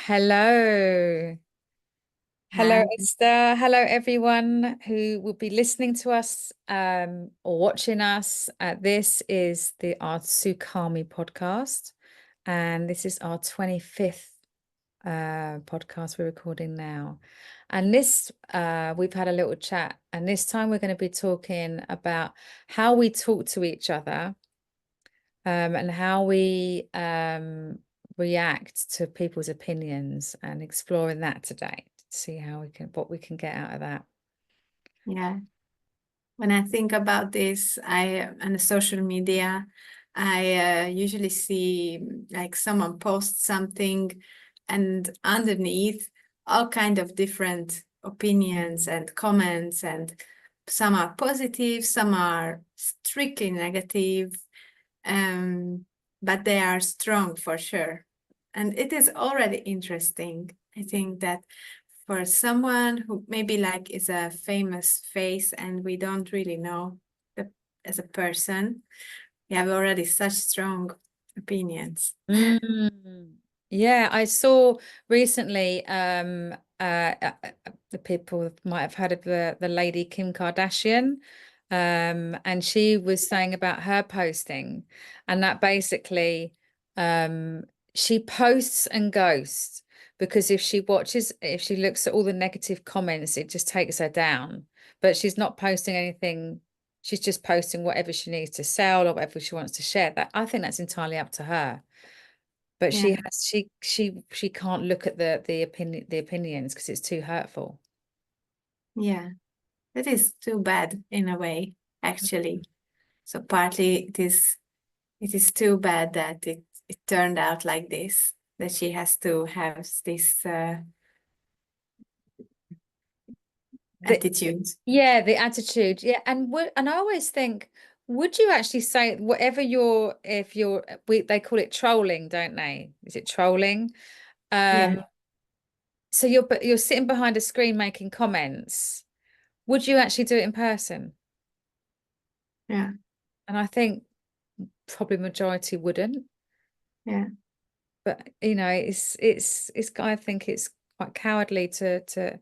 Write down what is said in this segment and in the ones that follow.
Hello. Hello, Hi. Esther. Hello, everyone who will be listening to us or watching us. This is our Tsu-calm-i podcast, and this is our 25th podcast we're recording now. And this, we've had a little chat, and this time we're going to be talking about how we talk to each other and how we react to people's opinions and exploring that today to see how what we can get out of that. Yeah. When I think about this, on the social media, I usually see like someone posts something, and underneath all kind of different opinions and comments, and some are positive, some are strictly negative, um, but they are strong for sure. And it is already interesting. I think that for someone who maybe like is a famous face and we don't really know the, as a person, we have already such strong opinions. Mm. Yeah, I saw recently the people might have heard of the lady Kim Kardashian. And she was saying about her posting, and that basically um she posts and ghosts because if she looks at all the negative comments, it just takes her down. But she's not posting anything, she's just posting whatever she needs to sell or whatever she wants to share. That I think that's entirely up to her. But Yeah, she can't look at the opinions because it's too hurtful. yeah. That is too bad in a way, actually. So partly it is too bad that it turned out like this, that she has to have this The attitude. Yeah, the attitude. Yeah, and I always think, would you actually say whatever if you're they call it trolling, don't they? Is it trolling? Yeah, So you're sitting behind a screen making comments. Would you actually do it in person? yeah, And I think probably majority wouldn't. yeah, But it's I think it's quite cowardly to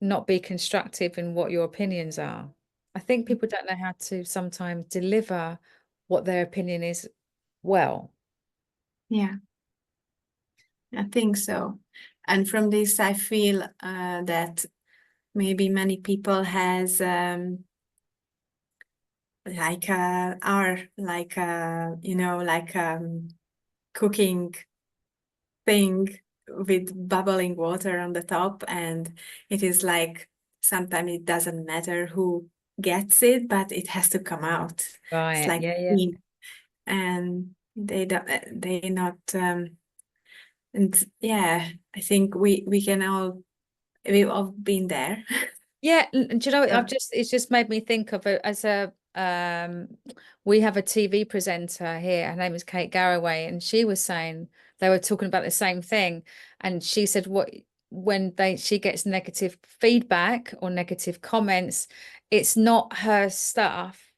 not be constructive in what your opinions are. I think people don't know how to sometimes deliver what their opinion is well. yeah. I think so. And from this, I feel that maybe many people has like are like like cooking thing with bubbling water on the top, and it is like sometimes it doesn't matter who gets it, but it has to come out. It's Right. like Yeah, yeah. steam, and they not and yeah, I think we've all been there. Yeah, do you know, So, it's just made me think of it as a we have a TV presenter here. Her name is Kate Garraway, and she was saying they were talking about the same thing. And she said what when she gets negative feedback or negative comments, it's not her stuff,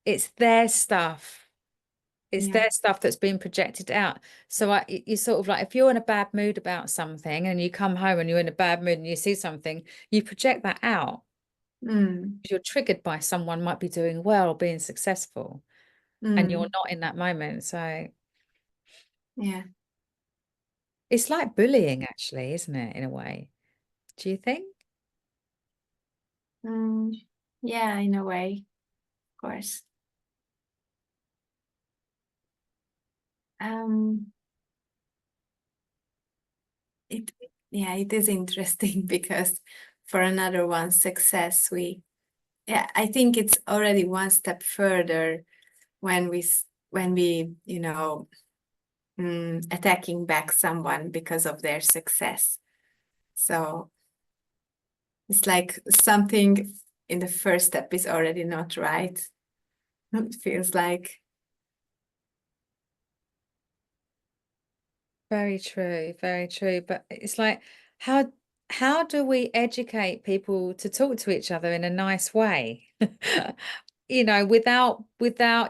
it's their stuff. It's yeah. their stuff that's being projected out. So you sort of like if you're in a bad mood about something and you come home and you're in a bad mood and you see something, you project that out. Mm, You're triggered by someone might be doing well, being successful, and you're mm, not in that moment. So yeah. it's like bullying, actually, isn't it, in a way? Do you think? Mm, yeah, in a way, of course. Um, it yeah, it is interesting because for another one success, yeah, I think it's already one step further when we attacking back someone because of their success. So it's like something in the first step is already not right. It feels like, Very true, very true. But it's like, how how do we educate people to talk to each other in a nice way? Without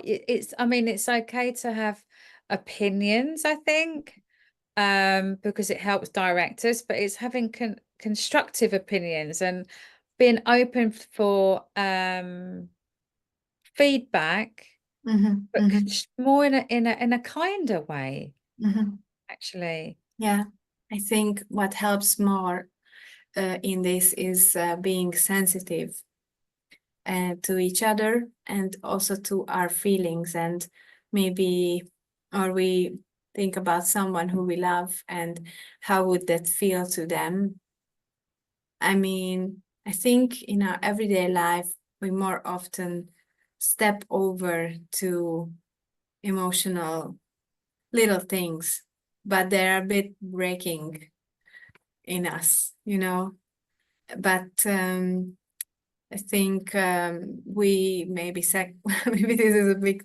it's I mean, it's okay to have opinions, I think. because it helps direct us, but it's having constructive opinions and being open for feedback, but more in a kinder way, actually. Yeah, I think what helps more in this is being sensitive to each other and also to our feelings, and maybe, or we think about someone who we love and how would that feel to them. I mean, I think in our everyday life, we more often step over to emotional little things, but they're a bit breaking in us, you know. But I think we maybe maybe this is a big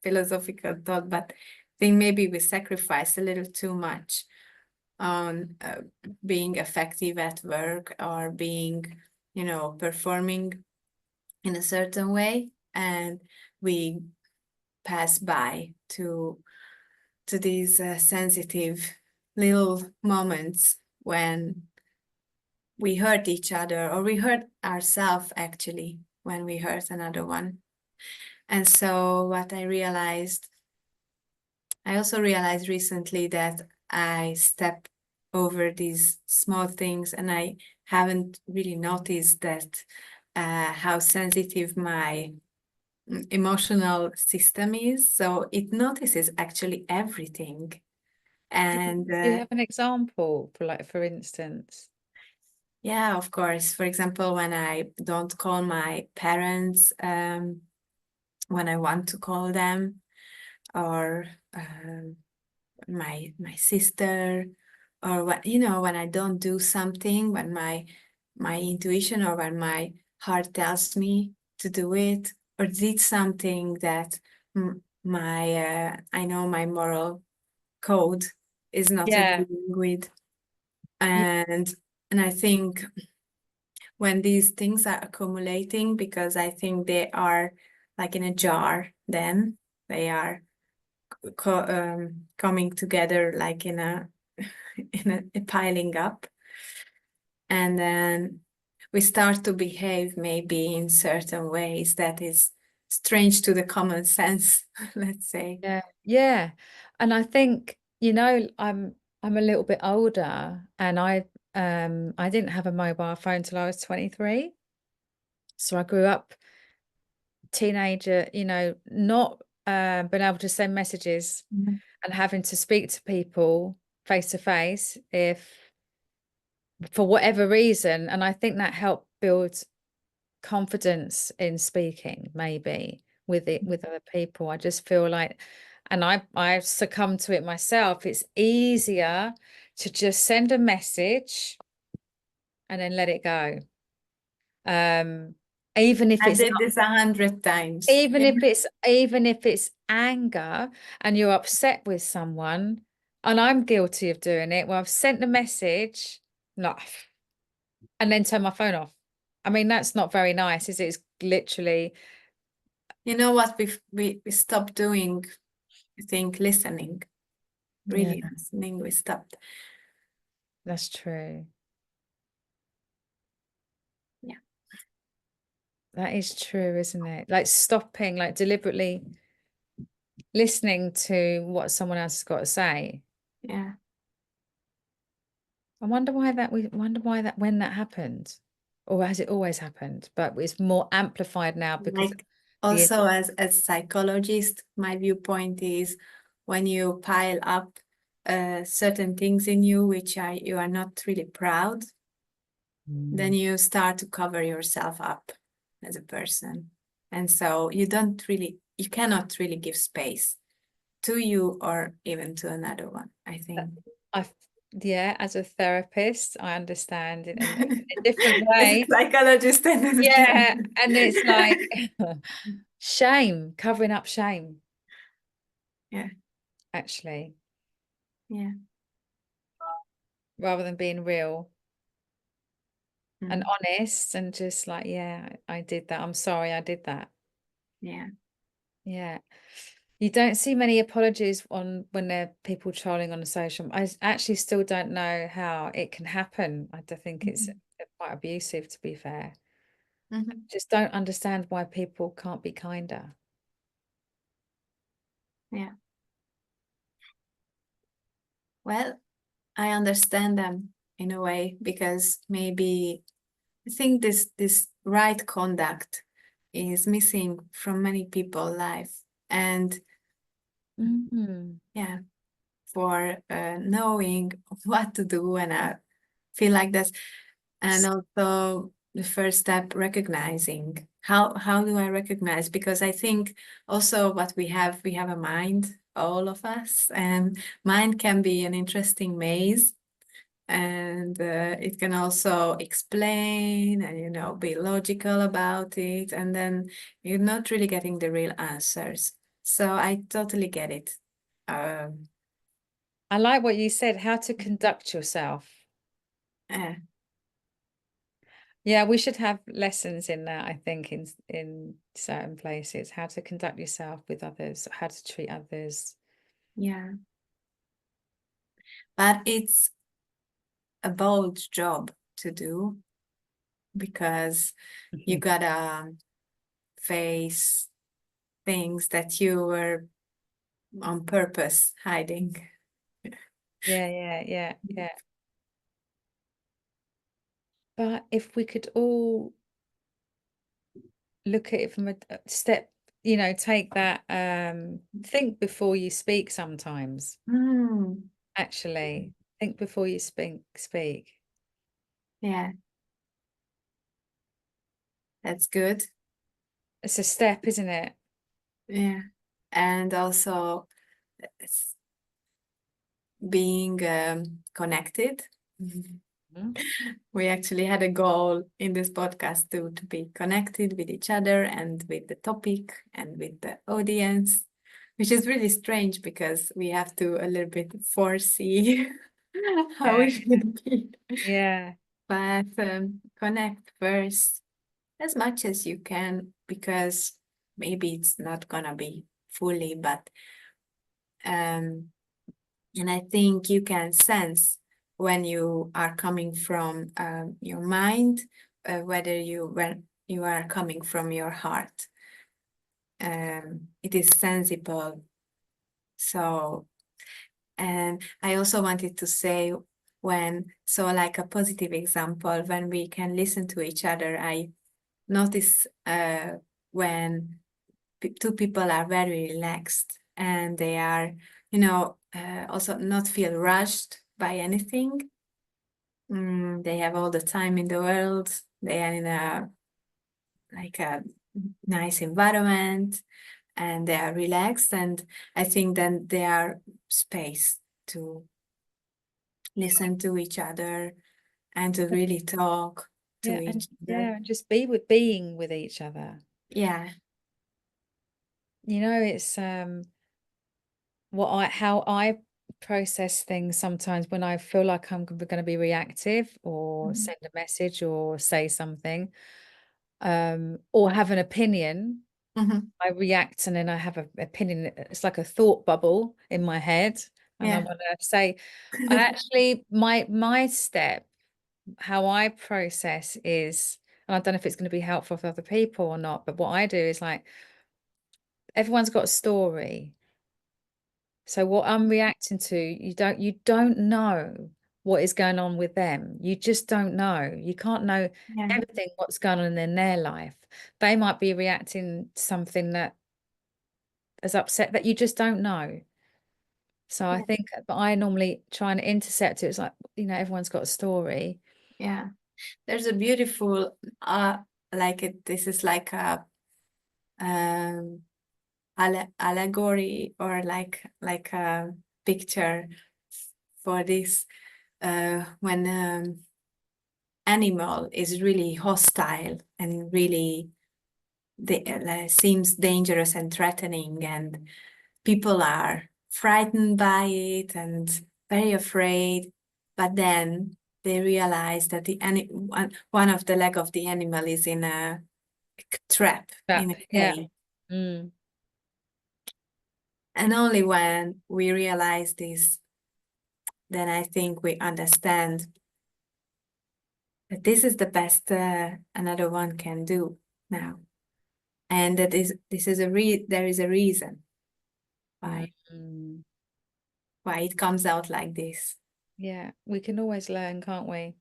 philosophical thought, but I think maybe we sacrifice a little too much on being effective at work or being, you know, performing in a certain way, and we pass by to these sensitive little moments when we hurt each other, or we hurt ourselves actually when we hurt another one. And so what I also realized recently that I step over these small things, and I haven't really noticed that how sensitive my emotional system is. So it notices actually everything. And Do you have an example for instance? yeah, of course. For example, when I don't call my parents when I want to call them, or my sister, or what, you know, when I don't do something, when my intuition or when my heart tells me to do it, or did something that my I know my moral code is not Yeah. agreeing with, and I think when these things are accumulating, because I think they are like in a jar, then they are coming together like in a a piling up, and then we start to behave maybe in certain ways that is strange to the common sense, let's say. Yeah. And I think, you know, I'm a little bit older, and I didn't have a mobile phone till I was 23. So I grew up teenager, you know, not being able to send messages and having to speak to people face to face if for whatever reason. And I think that helped build confidence in speaking, maybe with other people. I just feel like, and I've succumbed to it myself. It's easier to just send a message and then let it go. Even if I it's did this 100 times. even if it's anger and you're upset with someone, and I'm guilty of doing it, well, I've sent a message, no, and then turn my phone off. I mean, that's not very nice, is it? It's literally, You know what we stopped doing? I think listening, yeah, really listening, we stopped. that's true. Yeah. That is true, isn't it? Like stopping, like deliberately listening to what someone else has got to say. Yeah. I wonder why that we wonder why that when that happened, or has it always happened? But it's more amplified now because Like the also as psychologist, my viewpoint is when you pile up certain things in you which you are not really proud, then you start to cover yourself up as a person. And so you cannot really give space to you or even to another one, I think. I yeah, as a therapist, I understand it in a different As a way. psychologist and as a Yeah, therapist. and it's like shame, covering up shame, Yeah, actually, yeah. rather than being real and Mm. honest and just like, yeah, I did that. I'm sorry I did that. Yeah. Yeah. You don't see many apologies on when there are people trolling on the social. I actually still don't know how it can happen. I do think it's quite abusive, to be fair. Mhm. Just don't understand why people can't be kinder. Yeah. Well, I understand them in a way because maybe I think this right conduct is missing from many people's life. And yeah, for knowing what to do when I feel like this. And also the first step, recognizing how do I recognize? Because I think also what we have a mind, all of us, and mind can be an interesting maze. And it can also explain and, you know, be logical about it. And then you're not really getting the real answers. So I totally get it. I like what you said, how to conduct yourself. Uh, Yeah, we should have lessons in that, I think, in certain places, how to conduct yourself with others, how to treat others. yeah. But it's a bold job to do because you gotta face things that you were on purpose hiding. Yeah. But if we could all look at it from a step, you know, take that, think before you speak sometimes. Mm, Actually, think before you speak. yeah, that's good. It's a step, isn't it? Yeah. And also being connected. Mhm. We actually had a goal in this podcast to be connected with each other and with the topic and with the audience, which is really strange because we have to a little bit foresee how Yeah, it should be. yeah. But connect first as much as you can because maybe it's not gonna be fully, but and I think you can sense when you are coming from your mind, whether when you are coming from your heart. It is sensible. So, and I also wanted to say so like a positive example, when we can listen to each other, I notice when two people are very relaxed and they are, you know, also not feel rushed by anything. They have all the time in the world. They are in a like a nice environment and they are relaxed. And I think then they are space to listen to each other and to really talk to each other. And just being with each other. Yeah. You know, it's how I process things sometimes when I feel like I'm going to be reactive or Mhm. send a message or say something, or have an opinion. Mhm. I react and then I have an opinion. It's like a thought bubble in my head, and I Yeah. want to say, I actually my step, how I process is, and I don't know if it's going to be helpful for other people or not, but what I do is like everyone's got a story. So what I'm reacting to, you don't know what is going on with them. You just don't know. You can't know Yeah. everything what's going on in their life. They might be reacting to something that is upset that you just don't know. So I Yeah. think, but I normally try and intercept it. It's like, you know, everyone's got a story. Yeah. There's a beautiful this is like a um allegory or like a picture for this when animal is really hostile and really seems dangerous and threatening and people are frightened by it and very afraid, but then they realize that one of the leg of the animal is in a trap, But in a yeah. cage. Mm. And only when we realize this, then I think we understand that this is the best another one can do now. And that is there is a reason why it comes out like this. Yeah, we can always learn, can't we?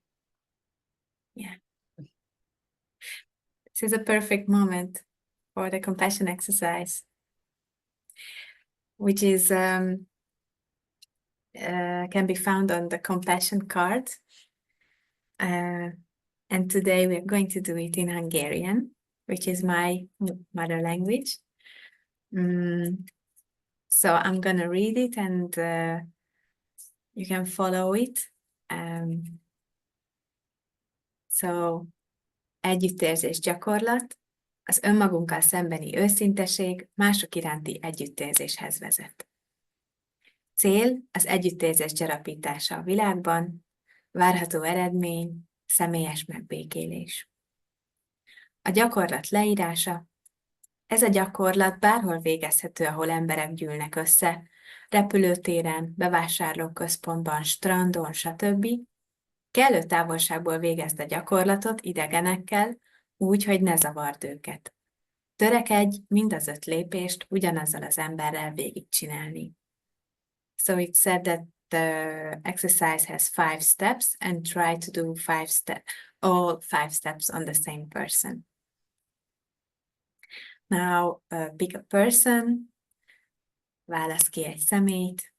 Yeah. This is a perfect moment for the compassion exercise, which is can be found on the compassion card. And today we're going to do it in Hungarian, which is my mother language. So I'm gonna read it, and you can follow it. So, együttérzés gyakorlat, az önmagunkkal szembeni őszinteség mások iránti együttérzéshez vezet. Cél az együttérzés gyarapítása a világban, várható eredmény, személyes megbékélés. A gyakorlat leírása. Ez a gyakorlat bárhol végezhető, ahol emberek gyűlnek össze, repülőtéren, bevásárlóközpontban, strandon, stb. Kellő távolságból végezd a gyakorlatot idegenekkel, úgy, hogy ne zavard őket. Törekedj mind az 5 lépést ugyanazzal az emberrel végigcsinálni. So it said that the exercise has 5 steps and try to do all 5 steps on the same person. Now pick a person, válasz ki egy személyt,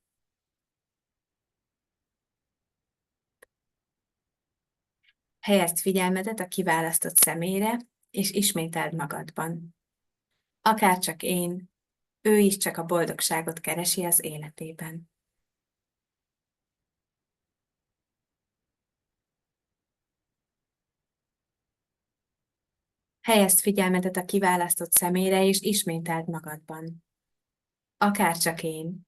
helyezd figyelmedet a kiválasztott személyre, és ismételd magadban. Akárcsak én, ő is csak a boldogságot keresi az életében. Helyezd figyelmedet a kiválasztott személyre, és ismételd magadban. Akárcsak én,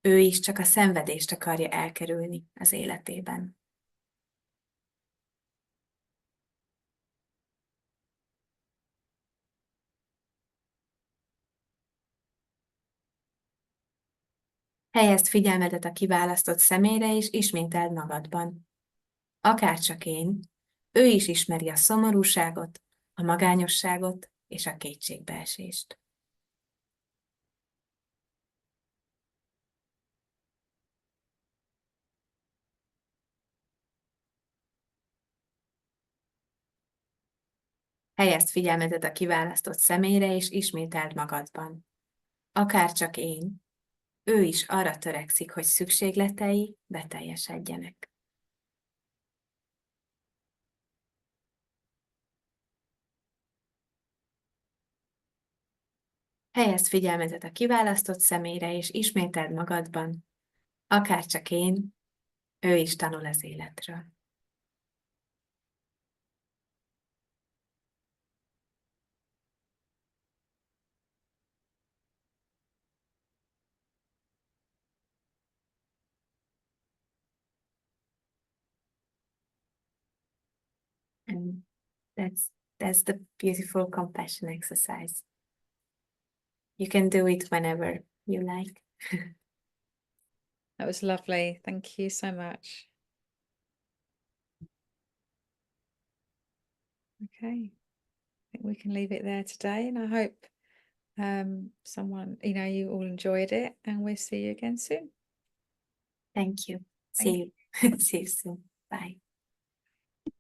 ő is csak a szenvedést akarja elkerülni az életében. Helyezd figyelmedet a kiválasztott személyre, és ismételd magadban. Akárcsak én, ő is ismeri a szomorúságot, a magányosságot és a kétségbeesést. Helyezd figyelmedet a kiválasztott személyre, és ismételd magadban. Akárcsak én, ő is arra törekszik, hogy szükségletei beteljesedjenek. Helyezd figyelmedet a kiválasztott személyre, és ismételd magadban. Akárcsak én, ő is tanul az életről. And that's the beautiful compassion exercise. You can do it whenever you like. That was lovely. Thank you so much. Okay, I think we can leave it there today, and I hope you all enjoyed it, and we'll see you again soon. Thank you. Thank See you. See you soon. Bye.